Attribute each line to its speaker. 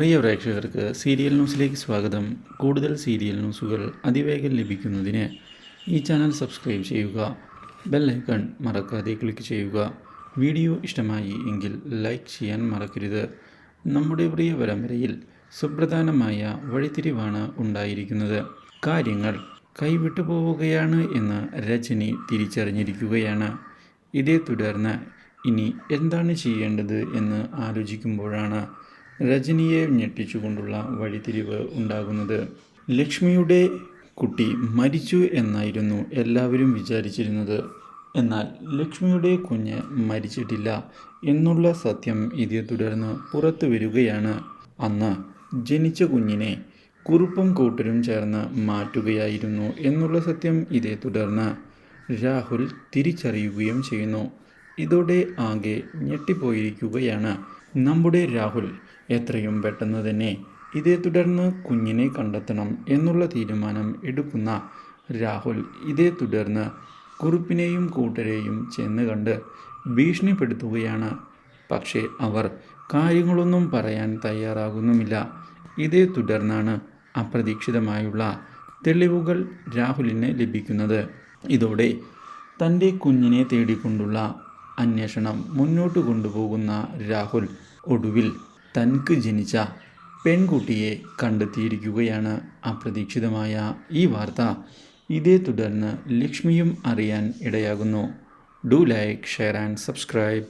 Speaker 1: പ്രിയ പ്രേക്ഷകർക്ക് സീരിയൽ ന്യൂസിലേക്ക് സ്വാഗതം. കൂടുതൽ സീരിയൽ ന്യൂസുകൾ അതിവേഗം ലഭിക്കുന്നതിന് ഈ ചാനൽ സബ്സ്ക്രൈബ് ചെയ്യുക. ബെൽ ഐക്കൺ മറക്കാതെ ക്ലിക്ക് ചെയ്യുക. വീഡിയോ ഇഷ്ടമായി എങ്കിൽ ലൈക്ക് ചെയ്യാൻ മറക്കരുത്. നമ്മുടെ പ്രിയ പരമ്പരയിൽ സുപ്രധാനമായ വഴിത്തിരിവാണ് ഉണ്ടായിരിക്കുന്നത്. കാര്യങ്ങൾ കൈവിട്ടു പോവുകയാണ് എന്ന് രജനി തിരിച്ചറിഞ്ഞിരിക്കുകയാണ്. ഇതേ തുടർന്ന് ഇനി എന്താണ് ചെയ്യേണ്ടത് എന്ന് ആലോചിക്കുമ്പോഴാണ് രജനിയെ ഞെട്ടിച്ചുകൊണ്ടുള്ള വഴിത്തിരിവ് ഉണ്ടാകുന്നത്. ലക്ഷ്മിയുടെ കുട്ടി മരിച്ചു എന്നായിരുന്നു എല്ലാവരും വിചാരിച്ചിരുന്നത്. എന്നാൽ ലക്ഷ്മിയുടെ കുഞ്ഞ് മരിച്ചിട്ടില്ല എന്നുള്ള സത്യം ഇതേ തുടർന്ന് പുറത്തു വരികയാണ്. അന്ന് ജനിച്ച കുഞ്ഞിനെ കുറുപ്പും കൂട്ടരും ചേർന്ന് മാറ്റുകയായിരുന്നു എന്നുള്ള സത്യം ഇതേ തുടർന്ന് രാഹുൽ തിരിച്ചറിയുകയും ചെയ്യുന്നു. ഇതോടെ ആകെ ഞെട്ടിപ്പോയിരിക്കുകയാണ് നമ്മുടെ രാഹുൽ. എത്രയും പെട്ടെന്ന് തന്നെ ഇതേ തുടർന്ന് കുഞ്ഞിനെ കണ്ടെത്തണം എന്നുള്ള തീരുമാനം എടുക്കുന്ന രാഹുൽ ഇതേ തുടർന്ന് കുറുപ്പിനെയും കൂട്ടരെയും ചെന്ന് കണ്ട് ഭീഷണിപ്പെടുത്തുകയാണ്. പക്ഷേ അവർ കാര്യങ്ങളൊന്നും പറയാൻ തയ്യാറാകുന്നുമില്ല. ഇതേ തുടർന്നാണ് അപ്രതീക്ഷിതമായുള്ള തെളിവുകൾ രാഹുലിന് ലഭിക്കുന്നത്. ഇതോടെ തൻ്റെ കുഞ്ഞിനെ തേടിക്കൊണ്ടുള്ള അന്വേഷണം മുന്നോട്ട് കൊണ്ടുപോകുന്ന രാഹുൽ ഒടുവിൽ തനിക്ക് ജനിച്ച പെൺകുട്ടിയെ കണ്ടെത്തിയിരിക്കുകയാണ്. അപ്രതീക്ഷിതമായ ഈ വാർത്ത ഇതേ തുടർന്ന് ലക്ഷ്മിയും അറിയാൻ ഇടയാകുന്നു. Do like, share and subscribe.